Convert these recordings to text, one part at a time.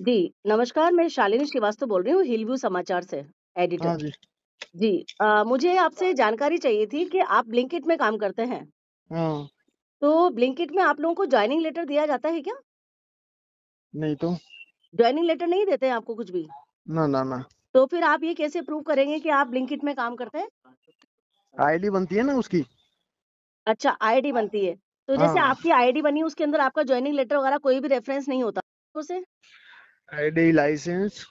जी, नमस्कार, मैं शालिनी श्रीवास्तव बोल रही हूँ हिलव्यू समाचार से, एडिटर। हाँ जी। जी मुझे आपसे जानकारी चाहिए थी कि आप ब्लिंकिट में काम करते हैं, हाँ, तो ब्लिंकिट में आप लोगों को जॉइनिंग लेटर दिया जाता है क्या? नहीं तो। जॉइनिंग लेटर नहीं देते हैं आपको कुछ भी? ना, ना, ना। तो फिर आप ये कैसे प्रूव करेंगे कि आप ब्लिंकिट में काम करते हैं? आईडी बनती है ना उसकी। अच्छा, आईडी बनती है। तो जैसे हाँ, आपकी आईडी बनी उसके अंदर आपका जॉइनिंग लेटर वगैरह कोई भी रेफरेंस नहीं होता उसे? ID, license.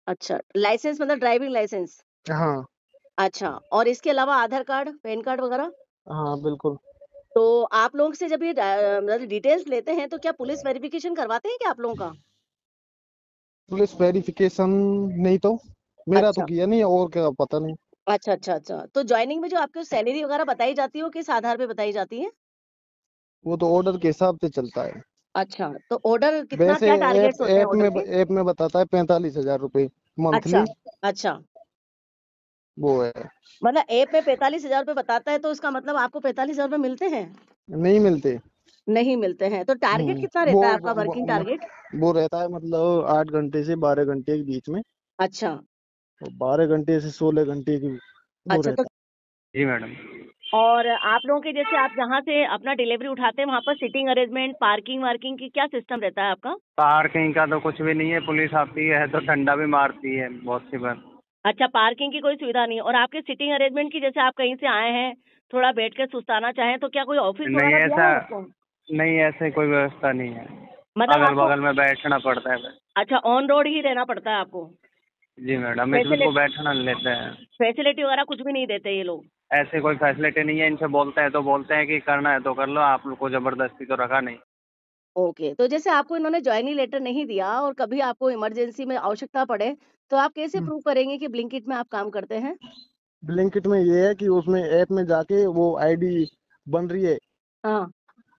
अच्छा, लाइसेंस मतलब ड्राइविंग लाइसेंस? हाँ, अच्छा, और इसके अलावा आधार कार्ड, पैन कार्ड वगैरह? हाँ, बिल्कुल। तो आप लोगों से जब ये मतलब डिटेल्स लेते हैं तो क्या पुलिस वेरिफिकेशन करवाते हैं क्या आप लोगों का? पुलिस वेरिफिकेशन नहीं तो। मेरा तो अच्छा, किया नहीं, और क्या पता नहीं। अच्छा। तो जॉइनिंग में जो आपको सैलरी वगैरह बताई जाती है वो किस आधार पे बताई जाती है? वो तो ऑर्डर के हिसाब से चलता है। अच्छा, तो ऑर्डर कितना वैसे क्या ऐप टारगेट्स होते हैं ऐप में ऑर्डर के? ऐप में बताता है 45,000 रुपए अच्छा, मंथली। अच्छा। वो है। मतलब ऐप में 45,000 रुपए बताता है तो इसका मतलब आपको 45,000 रुपए मिलते हैं? नहीं मिलते। नहीं मिलते हैं, तो टारगेट कितना वो रहता है आपका वो, वर्किंग वो, टारगेट? वो रहता है मतलब 8 घंटे से 12 घंटे के बीच में। अच्छा, और 12 घंटे से 16 घंटे की वो अच्छा तो रहता जी मैडम। और आप लोगों के जैसे आप जहाँ से अपना डिलीवरी उठाते हैं वहाँ पर सीटिंग अरेंजमेंट, पार्किंग-वार्किंग की क्या सिस्टम रहता है आपका? पार्किंग का तो कुछ भी नहीं है, पुलिस आती है तो डंडा भी मारती है बहुत सी बार। अच्छा, पार्किंग की कोई सुविधा नहीं है और आपके सिटिंग अरेंजमेंट की जैसे आप कहीं से आए हैं, थोड़ा बैठ के सुस्ताना चाहें तो क्या कोई ऑफिस नहीं वगैरह दिया ऐसा, है आपको? नहीं ऐसे कोई व्यवस्था नहीं है। मतलब अगल आपको बगल में बैठना पड़ता है बस। अच्छा ऑन रोड ही रहना पड़ता है आपको? जी मैडम, इसमें को फैसिलिटी बैठना नहीं लेते हैं। फैसिलिटी वगैरह कुछ भी नहीं देते ये लोग? ऐसे कोई फैसिलिटी नहीं है, इनसे बोलते हैं तो बोलते हैं कि करना है तो कर लो, आप लोग को जबरदस्ती तो रखा नहीं। ओके, तो जैसे आपको इन्होंने जॉइनिंग लेटर नहीं दिया और कभी आपको इमरजेंसी में आवश्यकता पड़े, तो आप कैसे है। प्रूव करेंगे कि ब्लिंकिट में आप काम करते हैं? ब्लिंकिट में ये है कि उसमें ऐप में जाके वो आईडी बन रही है, हाँ।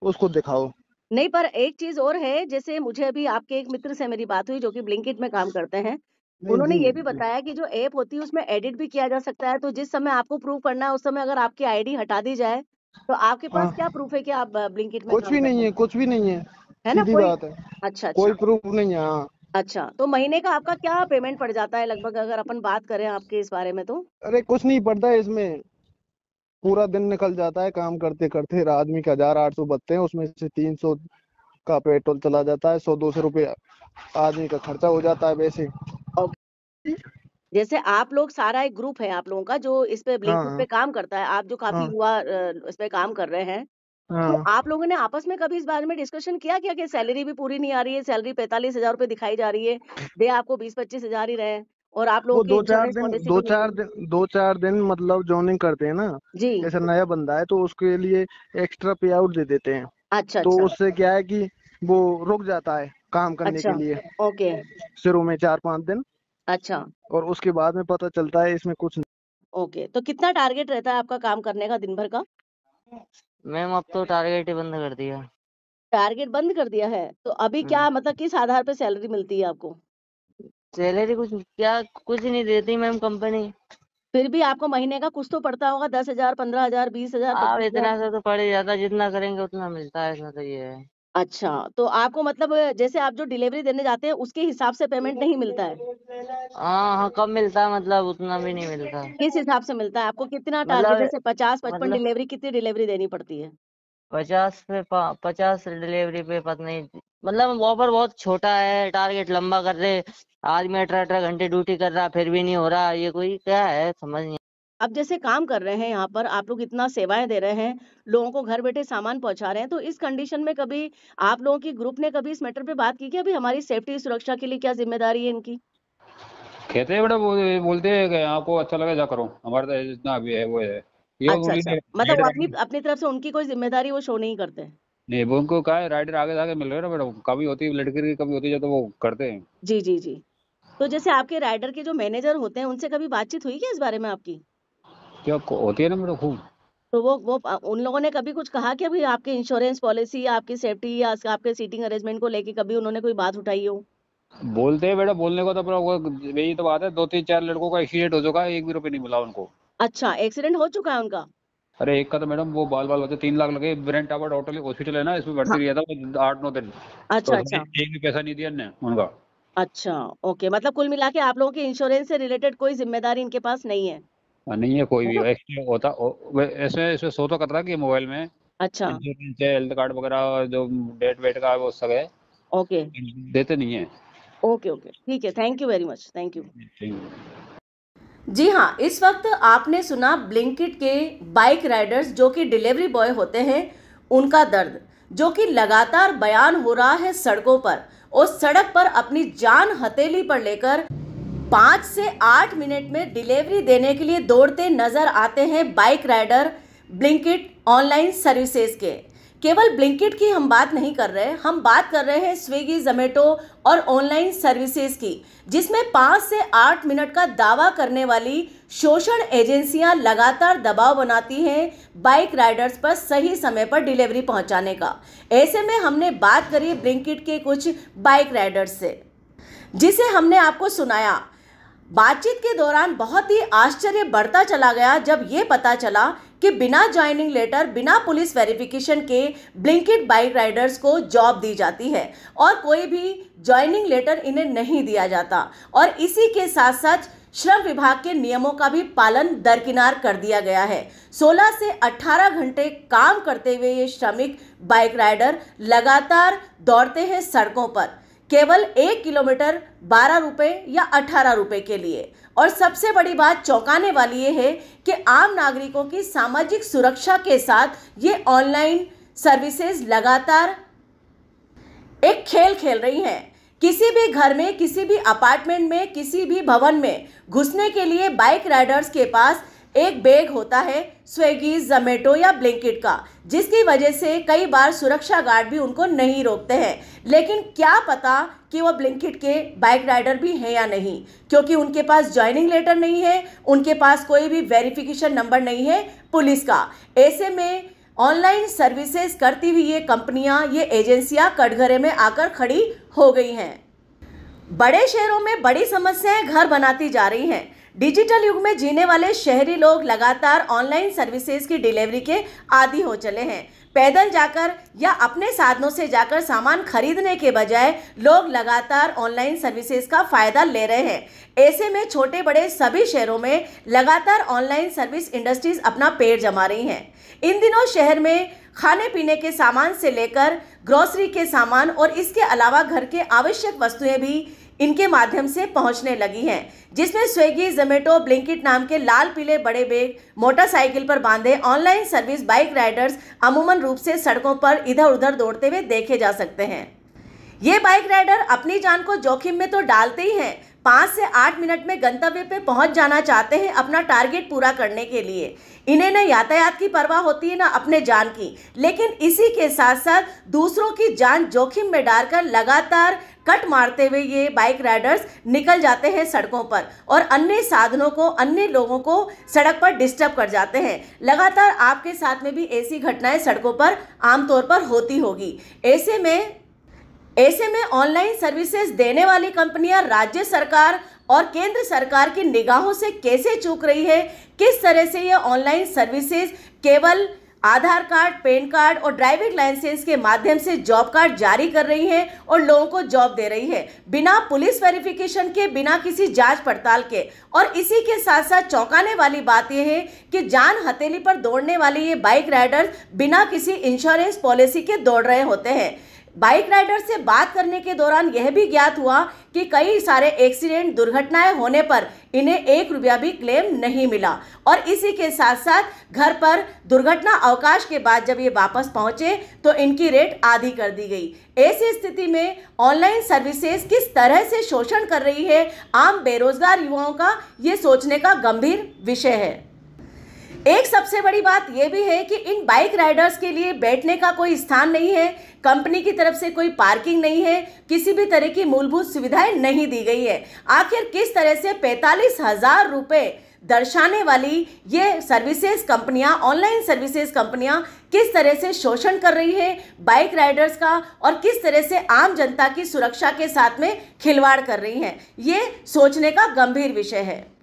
उसको दिखाओ। नहीं, पर एक चीज़ और है, जैसे मुझे अभी आपके एक मित्र से मेरी बात हुई जो कि ब्लिंकिट में काम करते हैं। नहीं उन्होंने जी, ये भी जी। बताया कि जो ऐप होती है उसमें एडिट भी किया जा सकता है, तो जिस समय आपको प्रूव करना है उस समय अगर आपकी आईडी हटा दी जाए, तो आपके पास हाँ, क्या प्रूफ है कि आप ब्लिंकिट में कुछ काम भी करते नहीं हैं? है, कुछ भी नहीं है। है ना सीधी कोई बात है। अच्छा, कोई अच्छा। प्रूफ नहीं है। हाँ। अच्छा, तो महीने का आपका क्या पेमेंट पड़ जाता है लगभग अगर अपन बात करें आपके इस बारे में तो? अरे कुछ नहीं पड़ता है इसमें। पूरा दिन निकल जाता है काम करते करते। आदमी का 1,800 बचते हैं, उसमें से 300 का पेट्रोल चला जाता है। 100-200 रुपये आदमी का खर्चा हो जाता है वैसे। ओके। जैसे आप लोग सारा एक ग्रुप है आप लोगों का जो इस पे ब्लिंकिट हाँ, पे काम करता है, आप जो काफ़ी हाँ, युवा इस पे काम कर रहे हैं, तो हाँ। आप लोगों ने आपस में कभी इस बारे में डिस्कशन किया क्या कि सैलरी भी पूरी नहीं आ रही है, सैलरी 45,000 रुपए दिखाई जा रही है, दे आपको 20-25 हज़ार ही रहे हैं और आप लोगों वो की दो चार इंश्योरेंस दिन पॉलिसी दो भी नहीं चार है? दिन 2-4 दिन मतलब जॉइनिंग करते हैं ना। जी। जैसे नया बंदा है तो उसके लिए एक्स्ट्रा पे आउट दे देते हैं। अच्छा, तो अच्छा। उससे क्या है कि वो रुक जाता है काम करने के अच्छा, लिए ओके। शुरू में 4-5 दिन। अच्छा, और उसके बाद में पता चलता है इसमें कुछ ओके। तो कितना टारगेट रहता है आपका काम करने का दिन भर का? मैम अब तो टारगेट ही बंद कर दिया। टारगेट बंद कर दिया है, तो अभी हम्म। क्या मतलब किस आधार पे सैलरी मिलती है आपको? सैलरी कुछ नहीं देती मैम कंपनी। फिर भी आपको महीने का कुछ तो पड़ता होगा 10,000, 15,000, 20,000, अब 25,000? इतना सा तो पड़ ही जाता, जितना करेंगे उतना मिलता है, इसमें तो ये है। अच्छा, तो आपको मतलब जैसे आप जो डिलीवरी देने जाते हैं उसके हिसाब से पेमेंट नहीं मिलता है? हाँ हाँ, कब मिलता है मतलब उतना भी नहीं मिलता। किस हिसाब से मिलता है? आपको कितना टारगेट मतलब जैसे 50-55 मतलब डिलीवरी कितनी डिलीवरी देनी पड़ती है? 50 डिलीवरी पे पता नहीं। मतलब ऑफर बहुत छोटा है, टारगेट लंबा कर रहे। आदमी 18-18 घंटे ड्यूटी कर रहा फिर भी नहीं हो रहा, ये कोई क्या है समझ नहीं। अब जैसे काम कर रहे हैं यहाँ पर, आप लोग इतना सेवाएँ दे रहे हैं, लोगों को घर बैठे सामान पहुँचा रहे हैं, तो इस कंडीशन में कभी आप लोगों की ग्रुप ने कभी इस मैटर पे बात की कि अभी हमारी सेफ्टी सुरक्षा के लिए क्या ज़िम्मेदारी है इनकी? कहते हैं बेटा, वो बोलते हैं कि आपको अच्छा लगे जा करो, हमारा तो जितना भी है वो है। ये अच्छा, उनकी अच्छा। मतलब वो अपनी अपनी तरफ से उनकी कोई ज़िम्मेदारी वो शो नहीं करते? नहीं, वो उनको कहा है राइडर आगे आगे मिल रहे हैं ना बेटा, कभी होती है लड़की की, कभी होती है तो वो करते हैं। जी, जी, जी। तो जैसे आपके राइडर के जो मैनेजर होते हैं, उनसे कभी बातचीत हुई क्या इस बारे में आपकी? क्या होती है ना बेटा खूब। तो वो उन लोगों ने कभी कुछ कहा कि अभी आपकी इंश्योरेंस पॉलिसी या आपकी सेफ्टी या आपके सीटिंग अरेंजमेंट को लेके कभी उन्होंने कोई बात उठाई हो? बोलते हैं बेटा, बोलने को तो अपना वो यही तो बात है, 2-3-4 लड़कों का एक्सीडेंट हो चुका है, 1 भी रुपये नहीं मिला उनको। अच्छा, एक्सीडेंट हो चुका है उनका? अरे एक का तो मैडम वो बाल बाल बचे, 3 लाख लगे। ब्रेन टावर हॉस्पिटल है ना, इसमें भर्ती हाँ। किया था वो 8-9 दिन। तो अच्छा, उसमें अच्छा। एक भी पैसा नहीं दिया ने उनका। अच्छा, ओके, मतलब कुल मिला के आप लोगों के इंश्योरेंस से रिलेटेड कोई जिम्मेदारी इनके पास नहीं है, नहीं है कोई है भी ना? एक्स्ट्रा होता इसमें इसमें शो तो कर रहा है कि मोबाइल में अच्छा, इंश्योरेंस है, हेल्थ कार्ड वगैरह जो डेट वेट का वो सब है, ओके, देते नहीं है। ओके, ओके, ठीक है, thank you very much, thank you. ठीक है। जी हाँ, इस वक्त आपने सुना ब्लिंकिट के बाइक राइडर्स जो कि डिलीवरी बॉय होते हैं, उनका दर्द, जो कि लगातार बयान हो रहा है सड़कों पर, और सड़क पर अपनी जान हथेली पर लेकर 5 से 8 मिनट में डिलीवरी देने के लिए दौड़ते नजर आते हैं bike rider Blinkit online services के। केवल ब्लिंकिट की हम बात नहीं कर रहे, हम बात कर रहे हैं स्विगी, जोमेटो और ऑनलाइन सर्विसेज की, जिसमें 5 से 8 मिनट का दावा करने वाली शोषण एजेंसियां लगातार दबाव बनाती हैं बाइक राइडर्स पर सही समय पर डिलीवरी पहुंचाने का। ऐसे में हमने बात करी ब्लिंकिट के कुछ बाइक राइडर्स से, जिसे हमने आपको सुनाया। बातचीत के दौरान बहुत ही आश्चर्य बढ़ता चला गया जब ये पता चला कि बिना ज्वाइनिंग लेटर, बिना पुलिस वेरिफिकेशन के ब्लिंकिट बाइक राइडर्स को जॉब दी जाती है और कोई भी ज्वाइनिंग लेटर इन्हें नहीं दिया जाता, और इसी के साथ साथ श्रम विभाग के नियमों का भी पालन दरकिनार कर दिया गया है। 16 से 18 घंटे काम करते हुए ये श्रमिक बाइक राइडर लगातार दौड़ते हैं सड़कों पर, केवल 1 किलोमीटर 12 रुपए या 18 रुपए के लिए। और सबसे बड़ी बात चौंकाने वाली ये है कि आम नागरिकों की सामाजिक सुरक्षा के साथ ये ऑनलाइन सर्विसेज लगातार एक खेल खेल रही हैं। किसी भी घर में, किसी भी अपार्टमेंट में, किसी भी भवन में घुसने के लिए बाइक राइडर्स के पास एक बैग होता है स्विगी, जोमेटो या ब्लिंकिट का, जिसकी वजह से कई बार सुरक्षा गार्ड भी उनको नहीं रोकते हैं। लेकिन क्या पता कि वो ब्लिंकिट के बाइक राइडर भी हैं या नहीं, क्योंकि उनके पास ज्वाइनिंग लेटर नहीं है, उनके पास कोई भी वेरिफिकेशन नंबर नहीं है पुलिस का। ऐसे में ऑनलाइन सर्विसेज करती हुई ये कंपनियां, ये एजेंसियां कटघरे में आकर खड़ी हो गई हैं। बड़े शहरों में बड़ी समस्याएं घर बनाती जा रही हैं। डिजिटल युग में जीने वाले शहरी लोग लगातार ऑनलाइन सर्विसेज की डिलीवरी के आदी हो चले हैं। पैदल जाकर या अपने साधनों से जाकर सामान खरीदने के बजाय लोग लगातार ऑनलाइन सर्विसेज का फायदा ले रहे हैं। ऐसे में छोटे बड़े सभी शहरों में लगातार ऑनलाइन सर्विस इंडस्ट्रीज अपना पैर जमा रही हैं। इन दिनों शहर में खाने पीने के सामान से लेकर ग्रोसरी के सामान और इसके अलावा घर के आवश्यक वस्तुएं भी इनके माध्यम से पहुंचने लगी हैं, जिसमें स्विगी, जोमेटो, ब्लिंकिट नाम के लाल पीले बड़े बैग मोटरसाइकिल पर बांधे ऑनलाइन सर्विस बाइक राइडर्स अमूमन रूप से सड़कों पर इधर उधर दौड़ते हुए देखे जा सकते हैं। ये बाइक राइडर अपनी जान को जोखिम में तो डालते ही हैं, 5 से 8 मिनट में गंतव्य पे पहुंच जाना चाहते हैं अपना टारगेट पूरा करने के लिए। इन्हें न यातायात की परवाह होती है, न अपने जान की, लेकिन इसी के साथ साथ दूसरों की जान जोखिम में डालकर लगातार कट मारते हुए ये बाइक राइडर्स निकल जाते हैं सड़कों पर और अन्य साधनों को, अन्य लोगों को सड़क पर डिस्टर्ब कर जाते हैं। लगातार आपके साथ में भी ऐसी घटनाएं सड़कों पर आमतौर पर होती होगी। ऐसे में ऑनलाइन सर्विसेज देने वाली कंपनियां राज्य सरकार और केंद्र सरकार की निगाहों से कैसे चूक रही है, किस तरह से ये ऑनलाइन सर्विसेज केवल आधार कार्ड, पैन कार्ड और ड्राइविंग लाइसेंस के माध्यम से जॉब कार्ड जारी कर रही है और लोगों को जॉब दे रही है बिना पुलिस वेरिफिकेशन के, बिना किसी जांच पड़ताल के। और इसी के साथ साथ चौंकाने वाली बात यह है कि जान हथेली पर दौड़ने वाले ये बाइक राइडर्स बिना किसी इंश्योरेंस पॉलिसी के दौड़ रहे होते हैं। बाइक राइडर से बात करने के दौरान यह भी ज्ञात हुआ कि कई सारे एक्सीडेंट, दुर्घटनाएं होने पर इन्हें 1 रुपया भी क्लेम नहीं मिला और इसी के साथ साथ घर पर दुर्घटना अवकाश के बाद जब ये वापस पहुंचे तो इनकी रेट आधी कर दी गई। ऐसी स्थिति में ऑनलाइन सर्विसेज किस तरह से शोषण कर रही है आम बेरोजगार युवाओं का, ये सोचने का गंभीर विषय है। एक सबसे बड़ी बात यह भी है कि इन बाइक राइडर्स के लिए बैठने का कोई स्थान नहीं है, कंपनी की तरफ से कोई पार्किंग नहीं है, किसी भी तरह की मूलभूत सुविधाएं नहीं दी गई है। आखिर किस तरह से 45,000 रुपए दर्शाने वाली ये सर्विसेज कंपनियां, ऑनलाइन सर्विसेज कंपनियां किस तरह से शोषण कर रही है बाइक राइडर्स का और किस तरह से आम जनता की सुरक्षा के साथ में खिलवाड़ कर रही हैं, ये सोचने का गंभीर विषय है।